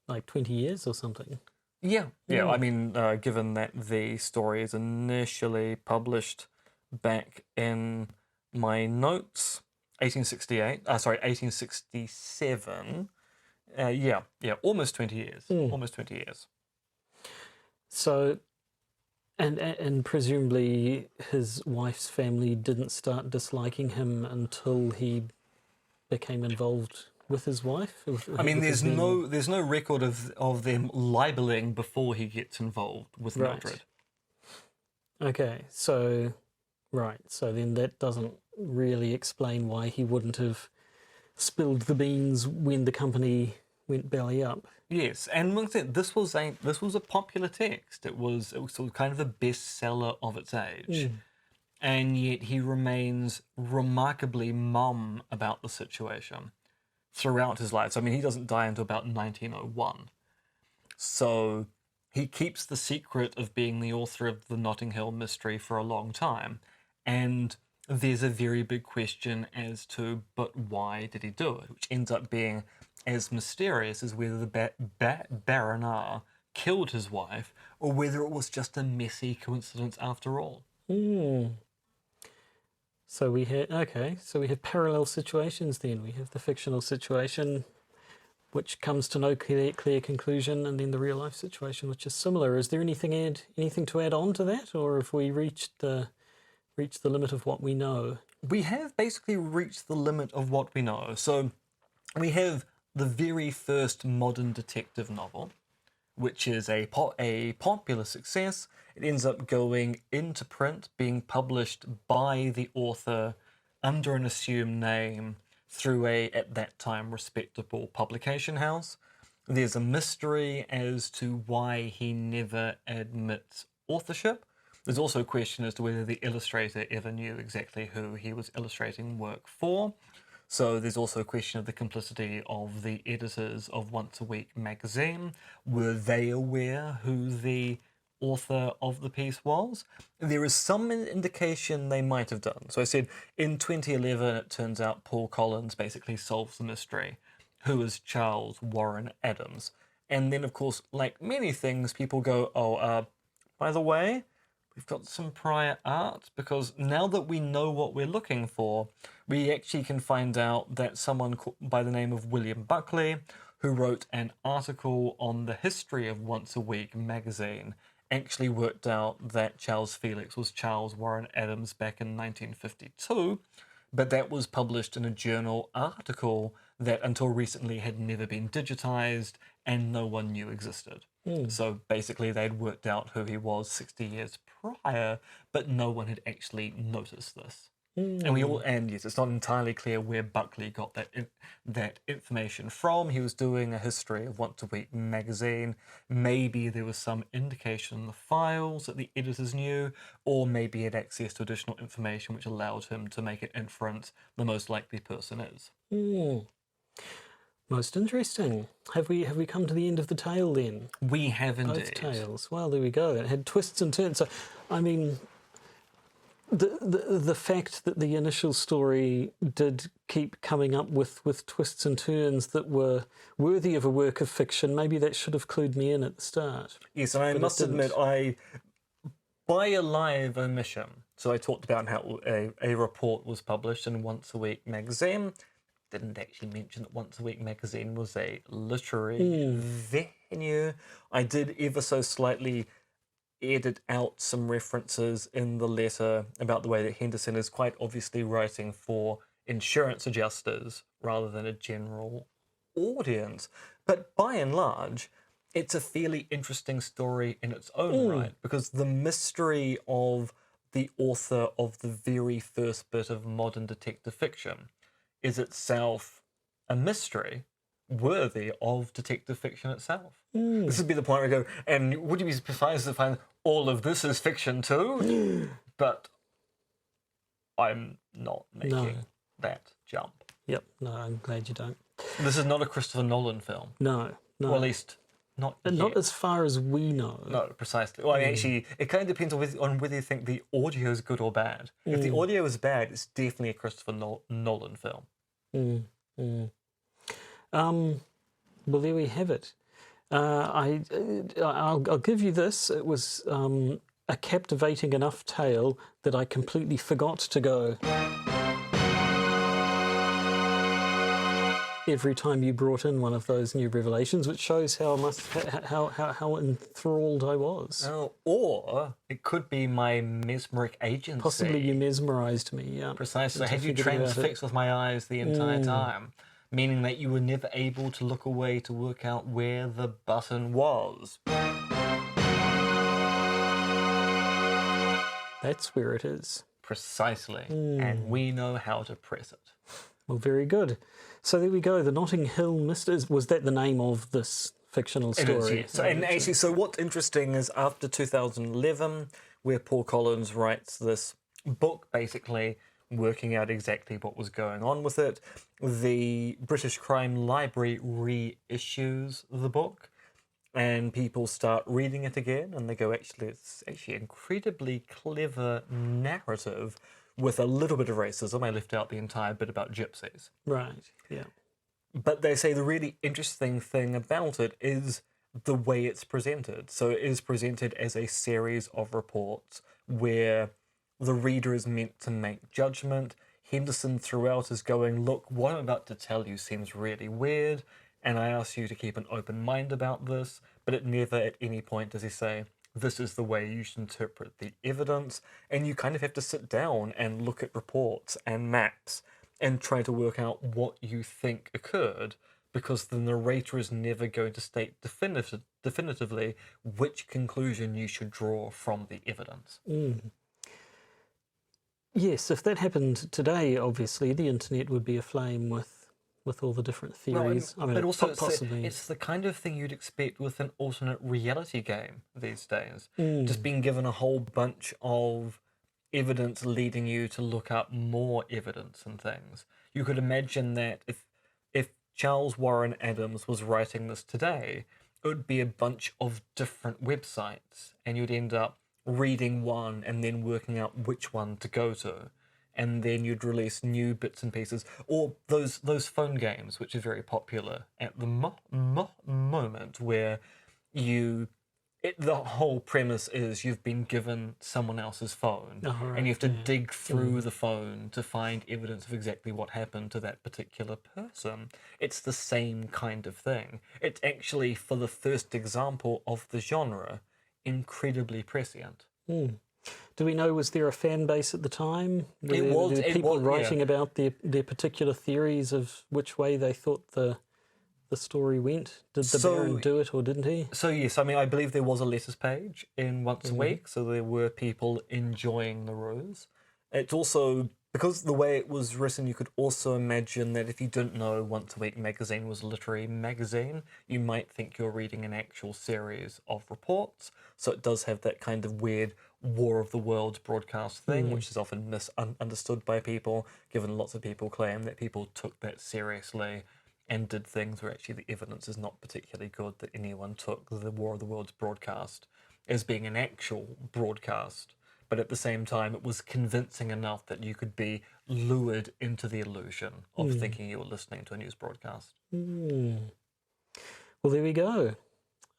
Like 20 years or something. Yeah. I mean, given that the story is initially published back in my notes, 1867. Almost 20 years. Almost 20 years. So, and presumably his wife's family didn't start disliking him until he became involved with his wife. I mean, there's no record of them libelling before he gets involved with Mildred. Okay, so then that doesn't really explain why he wouldn't have spilled the beans when the company went belly up. Yes, and like I said, this was a popular text. It was sort of kind of a bestseller of its age, and yet he remains remarkably mum about the situation throughout his life. So, I mean, he doesn't die until about 1901. So he keeps the secret of being the author of the Notting Hill mystery for a long time, and there's a very big question as to, but why did he do it? Which ends up being as mysterious as whether the Baronar killed his wife or whether it was just a messy coincidence after all. So we have parallel situations then. We have the fictional situation, which comes to no clear conclusion, and then the real life situation, which is similar. Is there anything to add on to that, or have we reached the limit of what we know? We have basically reached the limit of what we know. So we have the very first modern detective novel, which is a popular success. It ends up going into print, being published by the author under an assumed name through a, at that time, respectable publication house. There's a mystery as to why he never admits authorship. There's also a question as to whether the illustrator ever knew exactly who he was illustrating work for. So there's also a question of the complicity of the editors of Once a Week magazine. Were they aware who the author of the piece was? There is some indication they might have done. So I said in 2011, it turns out Paul Collins basically solves the mystery. Who is Charles Warren Adams? And then, of course, like many things, people go, by the way, we've got some prior art, because now that we know what we're looking for, we actually can find out that someone by the name of William Buckley, who wrote an article on the history of Once a Week magazine, actually worked out that Charles Felix was Charles Warren Adams back in 1952, but that was published in a journal article that until recently had never been digitized and no one knew existed. So basically they'd worked out who he was 60 years prior, but no one had actually noticed this. And yes, it's not entirely clear where Buckley got that information from. He was doing a history of Once a Week magazine. Maybe there was some indication in the files that the editors knew, or maybe he had access to additional information which allowed him to make it inference the most likely person is. Most interesting. Have we come to the end of the tale then? We have indeed. Both tales. Well, there we go. It had twists and turns. So, I mean, the fact that the initial story did keep coming up with twists and turns that were worthy of a work of fiction, maybe that should have clued me in at the start. Yes, and I must admit, by a live omission, so I talked about how a report was published in Once a Week magazine. Didn't actually mention that Once a Week magazine was a literary venue. I did ever so slightly edit out some references in the letter about the way that Henderson is quite obviously writing for insurance adjusters rather than a general audience. But by and large, it's a fairly interesting story in its own right, because the mystery of the author of the very first bit of modern detective fiction is itself a mystery worthy of detective fiction itself. This would be the point where I go, and would you be surprised to find all of this is fiction too? But I'm not making that jump. Yep, no, I'm glad you don't. This is not a Christopher Nolan film. No. Or at least not yet. Not as far as we know. No, precisely. Well, actually, it kind of depends on whether you think the audio is good or bad. If the audio is bad, it's definitely a Christopher Nolan film. Well, there we have it. I'll give you this. It was a captivating enough tale that I completely forgot to go. Every time you brought in one of those new revelations, which shows how enthralled I was. Oh, or it could be my mesmeric agency. Possibly you mesmerised me, yeah. Precisely. I had you transfixed with my eyes the entire time, meaning that you were never able to look away to work out where the button was. That's where it is. Precisely. And we know how to press it. Well, very good. So there we go. The Notting Hill Mysteries. Was that the name of this fictional It is, story? yes. And actually, so what's interesting is after 2011, where Paul Collins writes this book, basically working out exactly what was going on with it, the British Crime Library reissues the book, and people start reading it again, and they go, actually, it's actually incredibly clever narrative with a little bit of racism. I left out the entire bit about gypsies. Right. Yeah. But they say the really interesting thing about it is the way it's presented. So it is presented as a series of reports where the reader is meant to make judgment. Henderson throughout is going, look, what I'm about to tell you seems really weird, and I ask you to keep an open mind about this, but it never at any point does he say, this is the way you should interpret the evidence, and you kind of have to sit down and look at reports and maps and try to work out what you think occurred, because the narrator is never going to state definitively which conclusion you should draw from the evidence. Yes, if that happened today, obviously the internet would be aflame with all the different theories. I mean, but also possibly. it's the kind of thing you'd expect with an alternate reality game these days. Just being given a whole bunch of evidence leading you to look up more evidence and things. You could imagine that if Charles Warren Adams was writing this today, it would be a bunch of different websites, and you'd end up reading one and then working out which one to go to. And then you'd release new bits and pieces, or those phone games, which are very popular at the moment, where the whole premise is you've been given someone else's phone, and you have to dig through the phone to find evidence of exactly what happened to that particular person. It's the same kind of thing. It's actually, for the first example of the genre, incredibly prescient. Do we know, was there a fan base at the time? Were there it people was, writing about their particular theories of which way they thought the story went? Did the Baron do it or didn't he? So yes, I mean, I believe there was a letters page in Once a Week, so there were people enjoying the ruse. It's also, because the way it was written, you could also imagine that if you didn't know Once a Week magazine was a literary magazine, you might think you're reading an actual series of reports. So it does have that kind of weird War of the Worlds broadcast thing, which is often misunderstood by people, given lots of people claim that people took that seriously and did things where actually the evidence is not particularly good, that anyone took the War of the Worlds broadcast as being an actual broadcast. But at the same time, it was convincing enough that you could be lured into the illusion of thinking you were listening to a news broadcast. Well, there we go.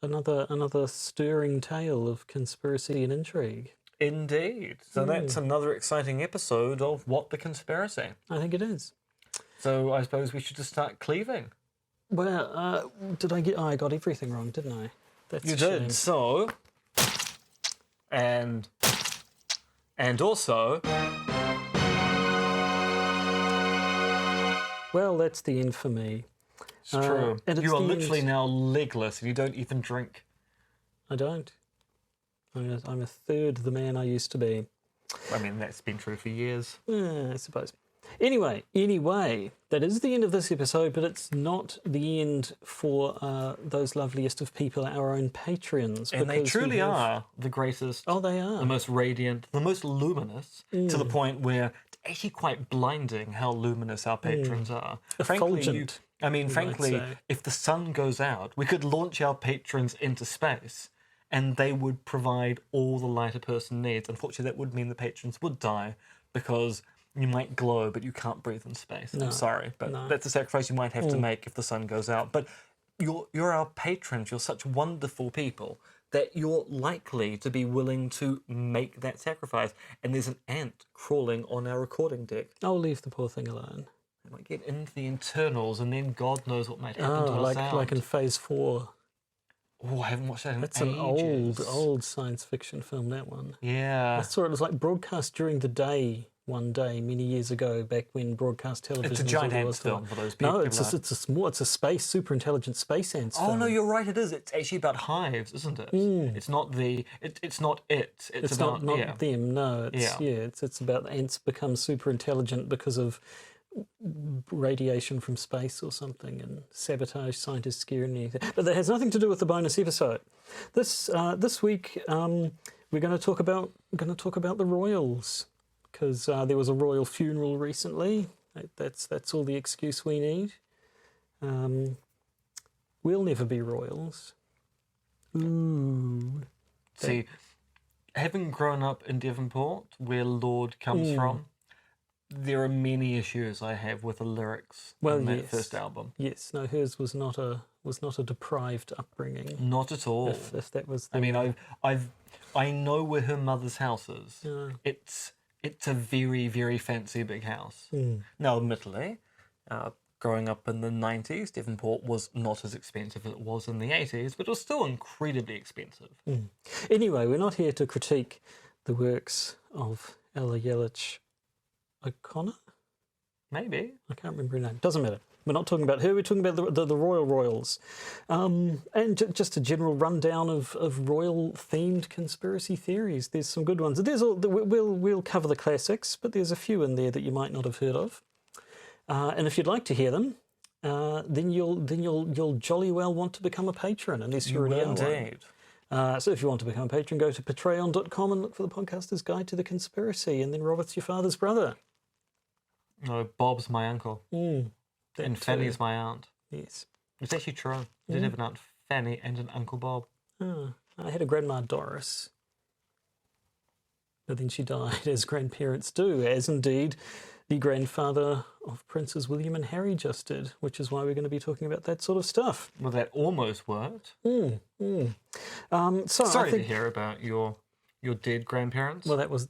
Another stirring tale of conspiracy and intrigue. Indeed. So that's another exciting episode of What the Conspiracy. I think it is. So I suppose we should just start cleaving. Well, did I get... I got everything wrong, didn't I? That's You a did. shame. So, and also, Well, that's the end for me. it's true. and it's You are the literally end- now legless and you don't even drink. I don't. I'm a third the man I used to be. I mean, that's been true for years. I suppose. Anyway, that is the end of this episode, but it's not the end for those loveliest of people, our own Patreons. And they because we truly have- are the greatest, Oh, they are. the most radiant, the most luminous, to the point where it's actually quite blinding how luminous our patrons are. Effulgent, Frankly, say. if the sun goes out, we could launch our patrons into space and they would provide all the light a person needs. Unfortunately, that would mean the patrons would die because you might glow, but you can't breathe in space. I'm sorry, but that's a sacrifice you might have to make if the sun goes out. But you're our patrons. You're such wonderful people that you're likely to be willing to make that sacrifice. And there's an ant crawling on our recording deck. I'll leave the poor thing alone. It might get into the internals, and then God knows what might happen to Oh, us out. like in Phase 4. Oh, I haven't watched that in That's ages. an old science fiction film, that one. I Yeah. saw it was like broadcast during the day one day many years ago, back when broadcast television It's a was giant all there ant was to film watch. for those people. No, it's a space, super intelligent space ants Oh film. no, you're right. It is. It's actually about hives, isn't it? It's not the. It's not it. It's It's about not yeah. them. No, it's Yeah. it's about ants become super intelligent because of radiation from space or something and sabotage scientists scaring anything. But that has nothing to do with the bonus episode. This week we're going to talk about the royals, because there was a royal funeral recently. That's all the excuse we need. We'll never be royals. Ooh. See, having grown up in Devonport, where Lord comes from, there are many issues I have with the lyrics in that first album. Yes, no, hers was not a deprived upbringing. Not at all. If that was, I mean, I know where her mother's house is. Yeah. It's a very, very fancy big house. Now, admittedly, growing up in the 90s, Devonport was not as expensive as it was in the 80s, but it was still incredibly expensive. Anyway, we're not here to critique the works of Ella Yelich O'Connor? Maybe. I can't remember her name. Doesn't matter. We're not talking about her. We're talking about the Royals. And just a general rundown of royal-themed conspiracy theories. There's some good ones. We'll cover the classics, but there's a few in there that you might not have heard of. And if you'd like to hear them, then you'll jolly well want to become a patron, unless you're already indeed. So if you want to become a patron, go to patreon.com and look for the Podcaster's Guide to the Conspiracy, and then Robert's your father's brother. No, Bob's my uncle. And Fanny's my aunt. Yes. It's actually true. I did have an Aunt Fanny and an Uncle Bob. I had a Grandma Doris. But then she died, as grandparents do, as indeed the grandfather of Princes William and Harry just did, which is why we're going to be talking about that sort of stuff. Well, that almost worked. Sorry to hear about your dead grandparents. Well, that was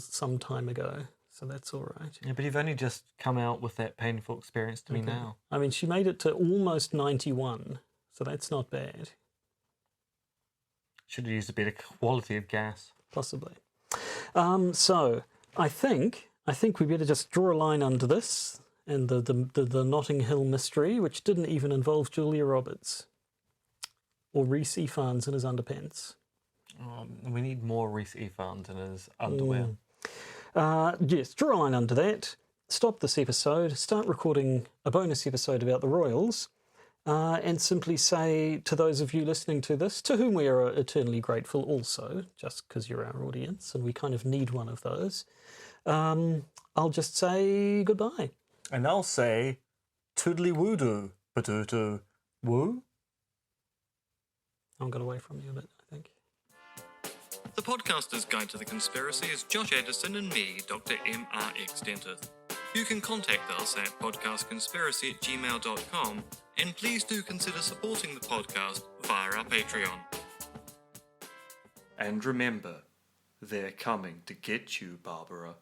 some time ago, so that's all right. Yeah, but you've only just come out with that painful experience to me now. I mean, she made it to almost 91, so that's not bad. Should have used a better quality of gas. Possibly. So I think we better just draw a line under this and the Notting Hill mystery, which didn't even involve Julia Roberts or Rhys Ifans in his underpants. We need more Rhys Ifans in his underwear. Yes, draw a line under that. Stop this episode. Start recording a bonus episode about the Royals. And simply say to those of you listening to this, to whom we are eternally grateful also, just because you're our audience and we kind of need one of those, I'll just say goodbye. And I'll say toodly woo-doo, ba-doo-doo, woo. I got away from you a bit, I think. The Podcaster's Guide to the Conspiracy is Josh Edison and me, Dr. M.R.X. Dentith. You can contact us at podcastconspiracy@gmail.com, and please do consider supporting the podcast via our Patreon. And remember, they're coming to get you, Barbara.